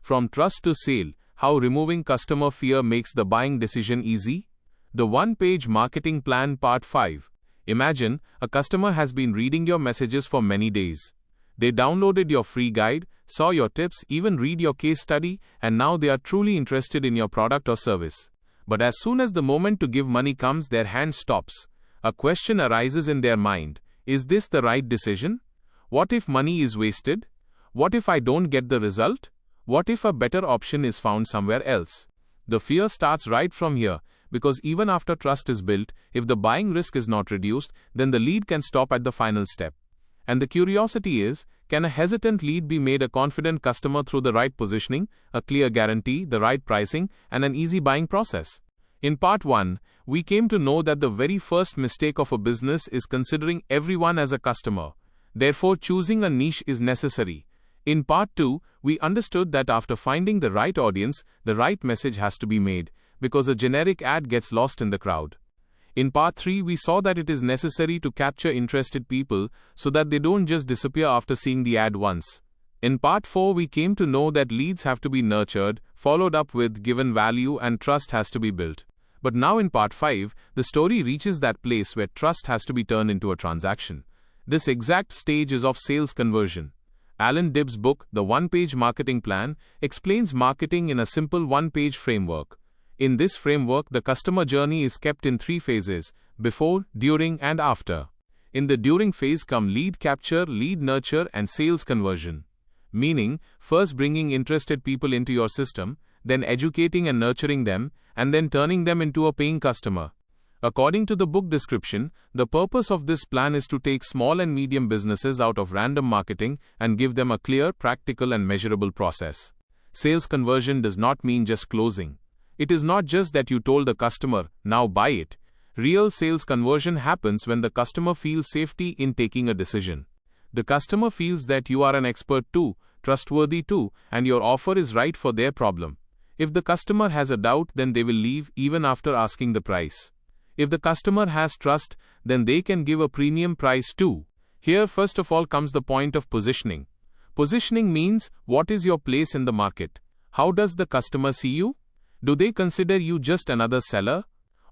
From trust to sale, how removing customer fear makes the buying decision easy. The one-page marketing plan part 5. Imagine, a customer has been reading your messages for many days. They downloaded your free guide, saw your tips, even read your case study, and now they are truly interested in your product or service. But as soon as the moment to give money comes, their hand stops. A question arises in their mind. Is this the right decision? What if money is wasted? What if I don't get the result? What if a better option is found somewhere else? The fear starts right from here, because even after trust is built, if the buying risk is not reduced, then the lead can stop at the final step. And the curiosity is, can a hesitant lead be made a confident customer through the right positioning, a clear guarantee, the right pricing, and an easy buying process? In part 1, we came to know that the very first mistake of a business is considering everyone as a customer. Therefore, choosing a niche is necessary. In part 2, we understood that after finding the right audience, the right message has to be made, because a generic ad gets lost in the crowd. In part 3, we saw that it is necessary to capture interested people so that they don't just disappear after seeing the ad once. In part 4, we came to know that leads have to be nurtured, followed up with, given value, and trust has to be built. But now in part 5, the story reaches that place where trust has to be turned into a transaction. This exact stage is of sales conversion. Allan Dib's book, The One-Page Marketing Plan, explains marketing in a simple one-page framework. In this framework, the customer journey is kept in 3 phases: before, during, and after. In the during phase come lead capture, lead nurture, and sales conversion. Meaning, first bringing interested people into your system, then educating and nurturing them, and then turning them into a paying customer. According to the book description, the purpose of this plan is to take small and medium businesses out of random marketing and give them a clear, practical, and measurable process. Sales conversion does not mean just closing. It is not just that you told the customer, now buy it. Real sales conversion happens when the customer feels safety in taking a decision. The customer feels that you are an expert too, trustworthy too, and your offer is right for their problem. If the customer has a doubt, then they will leave even after asking the price. If the customer has trust, then they can give a premium price too. Here first of all comes the point of positioning. Positioning means, what is your place in the market? How does the customer see you? Do they consider you just another seller?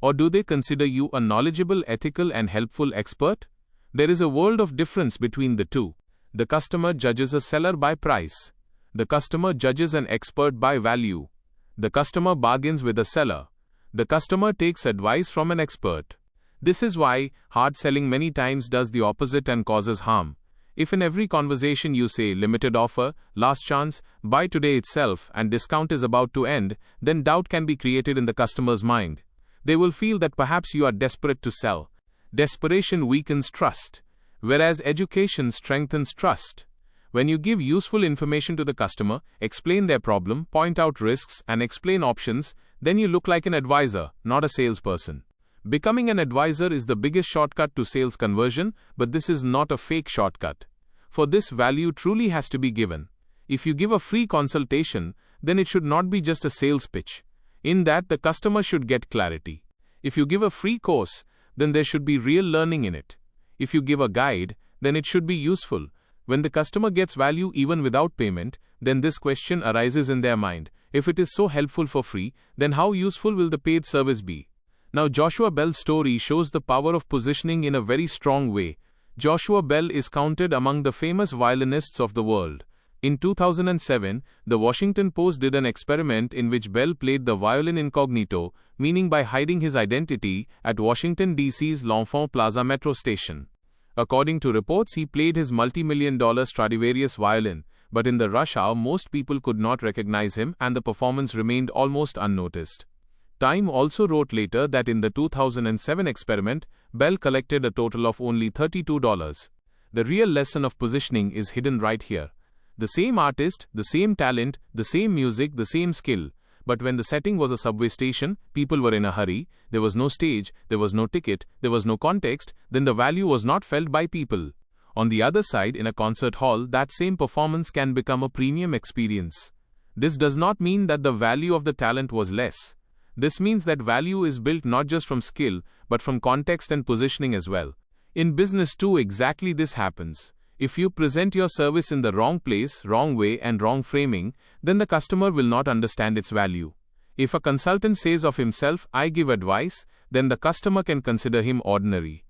Or do they consider you a knowledgeable, ethical, and helpful expert? There is a world of difference between the two. The customer judges a seller by price. The customer judges an expert by value. The customer bargains with a seller. The customer takes advice from an expert. This is why hard selling many times does the opposite and causes harm. If in every conversation you say limited offer, last chance, buy today itself, and discount is about to end, then doubt can be created in the customer's mind. They will feel that perhaps you are desperate to sell. Desperation weakens trust, whereas education strengthens trust. When you give useful information to the customer, explain their problem, point out risks, and explain options, then you look like an advisor, not a salesperson. Becoming an advisor is the biggest shortcut to sales conversion, but this is not a fake shortcut. For this, value truly has to be given. If you give a free consultation, then it should not be just a sales pitch. In that, the customer should get clarity. If you give a free course, then there should be real learning in it. If you give a guide, then it should be useful. When the customer gets value even without payment, then this question arises in their mind. If it is so helpful for free, then how useful will the paid service be? Now Joshua Bell's story shows the power of positioning in a very strong way. Joshua Bell is counted among the famous violinists of the world. In 2007, the Washington Post did an experiment in which Bell played the violin incognito, meaning by hiding his identity, at Washington, D.C.'s L'Enfant Plaza metro station. According to reports, he played his multi-million-dollar Stradivarius violin, but in the rush hour most people could not recognize him and the performance remained almost unnoticed. Time also wrote later that in the 2007 experiment, Bell collected a total of only $32. The real lesson of positioning is hidden right here. The same artist, the same talent, the same music, the same skill. But when the setting was a subway station, people were in a hurry, there was no stage, there was no ticket, there was no context, then the value was not felt by people. On the other side, in a concert hall, that same performance can become a premium experience. This does not mean that the value of the talent was less. This means that value is built not just from skill, but from context and positioning as well. In business too, exactly this happens. If you present your service in the wrong place, wrong way, and wrong framing, then the customer will not understand its value. If a consultant says of himself, "I give advice," then the customer can consider him ordinary.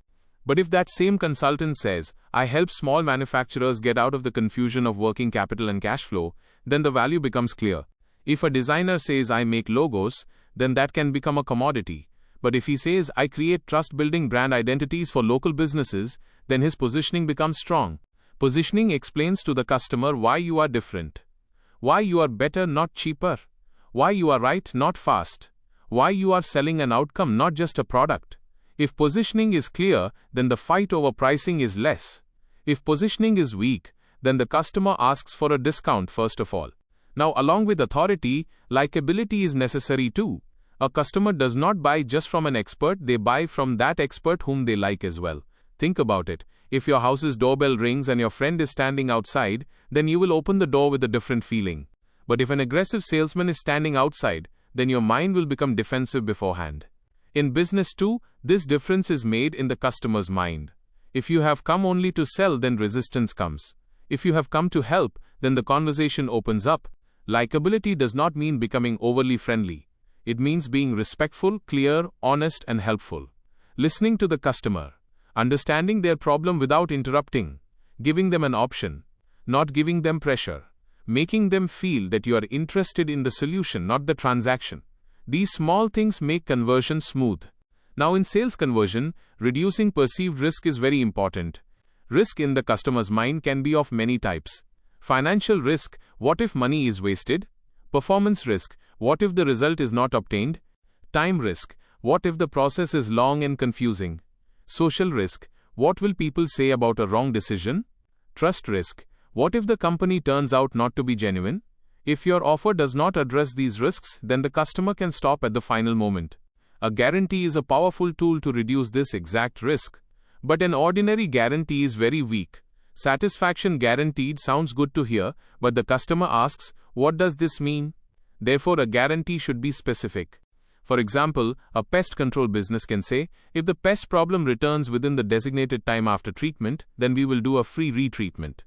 But if that same consultant says, "I help small manufacturers get out of the confusion of working capital and cash flow," then the value becomes clear. If a designer says, "I make logos," then that can become a commodity. But if he says, "I create trust-building brand identities for local businesses," then his positioning becomes strong. Positioning explains to the customer why you are different. Why you are better, not cheaper. Why you are right, not fast. Why you are selling an outcome, not just a product. If positioning is clear, then the fight over pricing is less. If positioning is weak, then the customer asks for a discount first of all. Now, along with authority, likability is necessary too. A customer does not buy just from an expert, they buy from that expert whom they like as well. Think about it. If your house's doorbell rings and your friend is standing outside, then you will open the door with a different feeling. But if an aggressive salesman is standing outside, then your mind will become defensive beforehand. In business too, this difference is made in the customer's mind. If you have come only to sell, then resistance comes. If you have come to help, then the conversation opens up. Likability does not mean becoming overly friendly. It means being respectful, clear, honest, and helpful. Listening to the customer. Understanding their problem without interrupting. Giving them an option. Not giving them pressure. Making them feel that you are interested in the solution, not the transaction. These small things make conversion smooth. Now in sales conversion, reducing perceived risk is very important. Risk in the customer's mind can be of many types. Financial risk, what if money is wasted? Performance risk, what if the result is not obtained? Time risk, what if the process is long and confusing? Social risk, what will people say about a wrong decision? Trust risk, what if the company turns out not to be genuine? If your offer does not address these risks, then the customer can stop at the final moment. A guarantee is a powerful tool to reduce this exact risk. But an ordinary guarantee is very weak. Satisfaction guaranteed sounds good to hear, but the customer asks, "What does this mean?" Therefore, a guarantee should be specific. For example, a pest control business can say, "If the pest problem returns within the designated time after treatment, then we will do a free retreatment."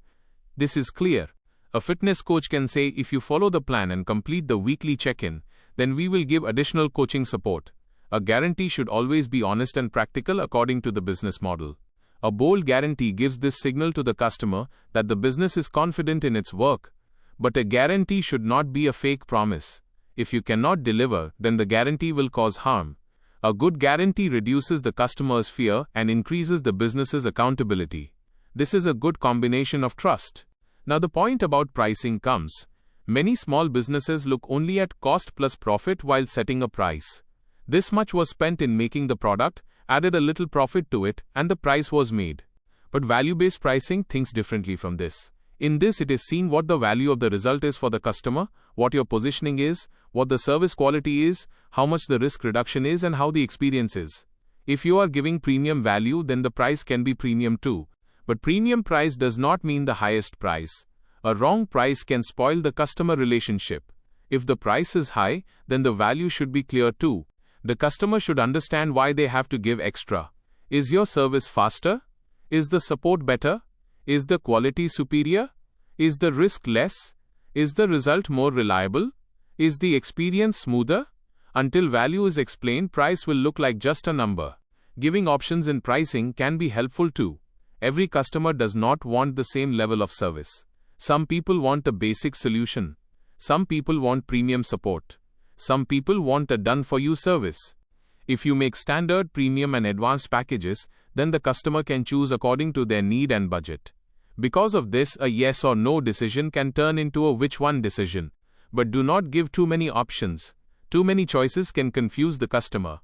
This is clear. A fitness coach can say, "If you follow the plan and complete the weekly check-in, then we will give additional coaching support." A guarantee should always be honest and practical according to the business model. A bold guarantee gives this signal to the customer that the business is confident in its work. But a guarantee should not be a fake promise. If you cannot deliver, then the guarantee will cause harm. A good guarantee reduces the customer's fear and increases the business's accountability. This is a good combination of trust. Now the point about pricing comes. Many small businesses look only at cost plus profit while setting a price. This much was spent in making the product, added a little profit to it, and the price was made. But value-based pricing thinks differently from this. In this, it is seen what the value of the result is for the customer, what your positioning is, what the service quality is, how much the risk reduction is, and how the experience is. If you are giving premium value, then the price can be premium too. But premium price does not mean the highest price. A wrong price can spoil the customer relationship. If the price is high, then the value should be clear too. The customer should understand why they have to give extra. Is your service faster? Is the support better? Is the quality superior? Is the risk less? Is the result more reliable? Is the experience smoother? Until value is explained, price will look like just a number. Giving options in pricing can be helpful too. Every customer does not want the same level of service. Some people want a basic solution. Some people want premium support. Some people want a done-for-you service. If you make standard, premium and advanced packages, then the customer can choose according to their need and budget. Because of this, a yes or no decision can turn into a which one decision. But do not give too many options. Too many choices can confuse the customer.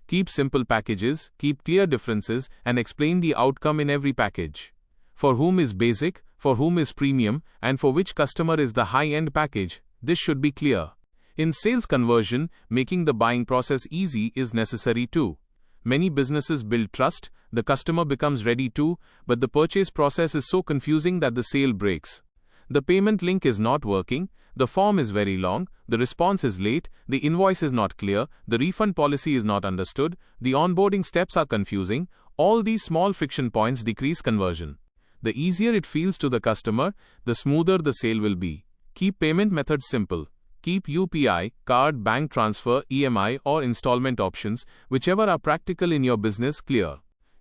Keep simple packages, keep clear differences, and explain the outcome in every package. For whom is basic, for whom is premium, and for which customer is the high-end package, this should be clear. In sales conversion, making the buying process easy is necessary too. Many businesses build trust, the customer becomes ready too, but the purchase process is so confusing that the sale breaks. The payment link is not working, the form is very long, the response is late, the invoice is not clear, the refund policy is not understood, the onboarding steps are confusing. All these small friction points decrease conversion. The easier it feels to the customer, the smoother the sale will be. Keep payment methods simple. Keep UPI, card, bank transfer, EMI, or installment options, whichever are practical in your business, clear.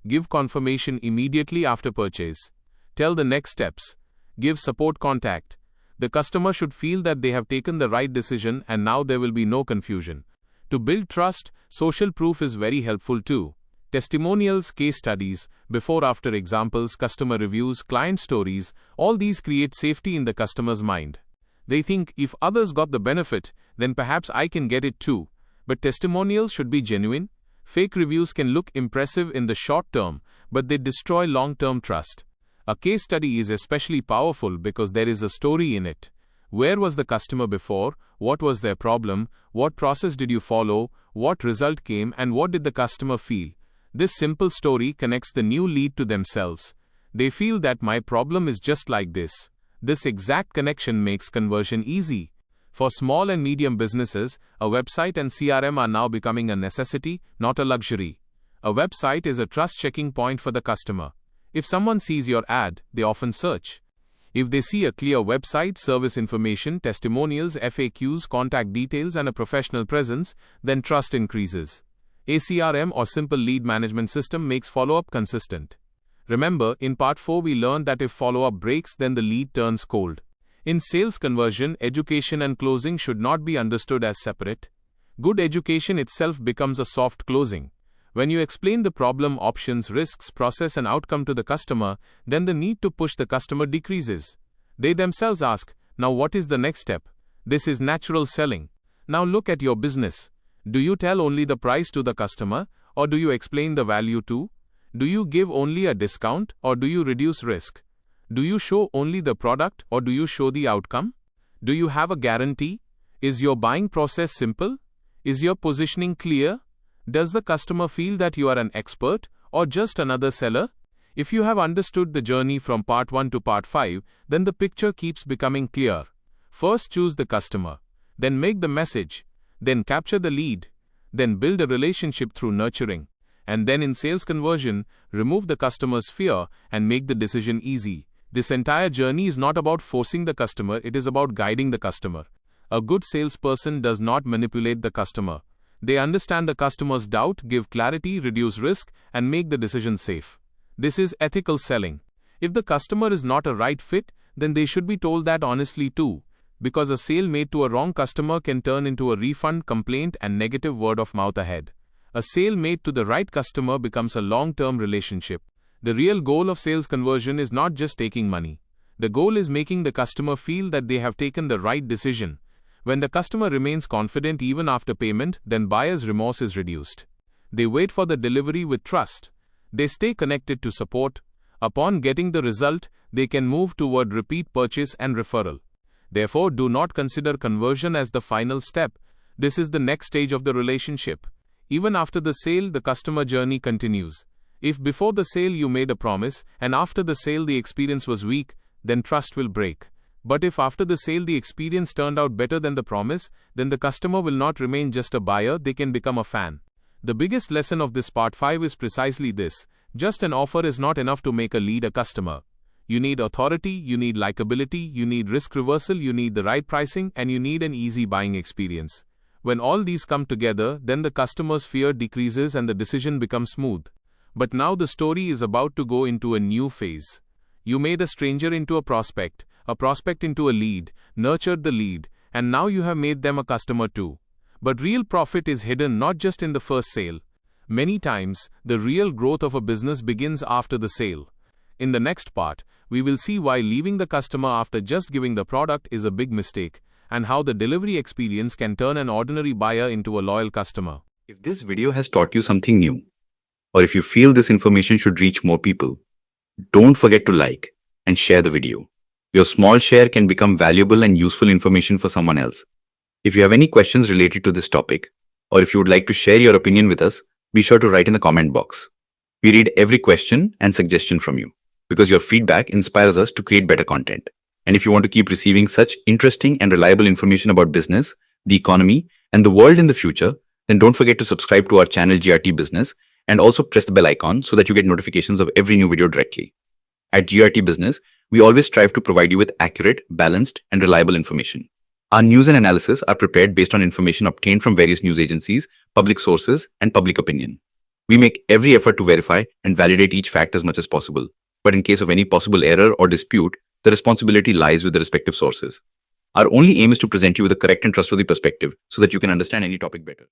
Give confirmation immediately after purchase. Tell the next steps. Give support contact. The customer should feel that they have taken the right decision and now there will be no confusion. To build trust, social proof is very helpful too. Testimonials, case studies, before-after examples, customer reviews, client stories, all these create safety in the customer's mind. They think, if others got the benefit, then perhaps I can get it too. But testimonials should be genuine. Fake reviews can look impressive in the short term, but they destroy long-term trust. A case study is especially powerful because there is a story in it. Where was the customer before? What was their problem? What process did you follow? What result came? And what did the customer feel? This simple story connects the new lead to themselves. They feel that my problem is just like this. This exact connection makes conversion easy. For small and medium businesses, a website and CRM are now becoming a necessity, not a luxury. A website is a trust-checking point for the customer. If someone sees your ad, they often search. If they see a clear website, service information, testimonials, FAQs, contact details, and a professional presence, then trust increases. A CRM or simple lead management system makes follow-up consistent. Remember, in part 4 we learned that if follow-up breaks, then the lead turns cold. In sales conversion, education and closing should not be understood as separate. Good education itself becomes a soft closing. When you explain the problem, options, risks, process and outcome to the customer, then the need to push the customer decreases. They themselves ask, now what is the next step? This is natural selling. Now look at your business. Do you tell only the price to the customer, or do you explain the value too? Do you give only a discount, or do you reduce risk? Do you show only the product, or do you show the outcome? Do you have a guarantee? Is your buying process simple? Is your positioning clear? Does the customer feel that you are an expert, or just another seller? If you have understood the journey from part 1 to part 5, then the picture keeps becoming clear. First choose the customer, then make the message, then capture the lead, then build a relationship through nurturing, and then in sales conversion, remove the customer's fear and make the decision easy. This entire journey is not about forcing the customer, it is about guiding the customer. A good salesperson does not manipulate the customer. They understand the customer's doubt, give clarity, reduce risk, and make the decision safe. This is ethical selling. If the customer is not a right fit, then they should be told that honestly too, because a sale made to a wrong customer can turn into a refund, complaint, and negative word of mouth ahead. A sale made to the right customer becomes a long-term relationship. The real goal of sales conversion is not just taking money. The goal is making the customer feel that they have taken the right decision. When the customer remains confident even after payment, then buyer's remorse is reduced. They wait for the delivery with trust. They stay connected to support. Upon getting the result, they can move toward repeat purchase and referral. Therefore, do not consider conversion as the final step. This is the next stage of the relationship. Even after the sale, the customer journey continues. If before the sale you made a promise, and after the sale the experience was weak, then trust will break. But if after the sale the experience turned out better than the promise, then the customer will not remain just a buyer, they can become a fan. The biggest lesson of this part 5 is precisely this. Just an offer is not enough to make a lead a customer. You need authority, you need likability, you need risk reversal, you need the right pricing, and you need an easy buying experience. When all these come together, then the customer's fear decreases and the decision becomes smooth. But now the story is about to go into a new phase. You made a stranger into a prospect into a lead, nurtured the lead, and now you have made them a customer too. But real profit is hidden not just in the first sale. Many times, the real growth of a business begins after the sale. In the next part, we will see why leaving the customer after just giving the product is a big mistake, and how the delivery experience can turn an ordinary buyer into a loyal customer. If this video has taught you something new, or if you feel this information should reach more people, don't forget to like and share the video. Your small share can become valuable and useful information for someone else. If you have any questions related to this topic, or if you would like to share your opinion with us, be sure to write in the comment box. We read every question and suggestion from you, because your feedback inspires us to create better content. And if you want to keep receiving such interesting and reliable information about business, the economy, and the world in the future, then don't forget to subscribe to our channel GRT Business and also press the bell icon so that you get notifications of every new video directly. At GRT Business, we always strive to provide you with accurate, balanced, and reliable information. Our news and analysis are prepared based on information obtained from various news agencies, public sources, and public opinion. We make every effort to verify and validate each fact as much as possible. But in case of any possible error or dispute, the responsibility lies with the respective sources. Our only aim is to present you with a correct and trustworthy perspective so that you can understand any topic better.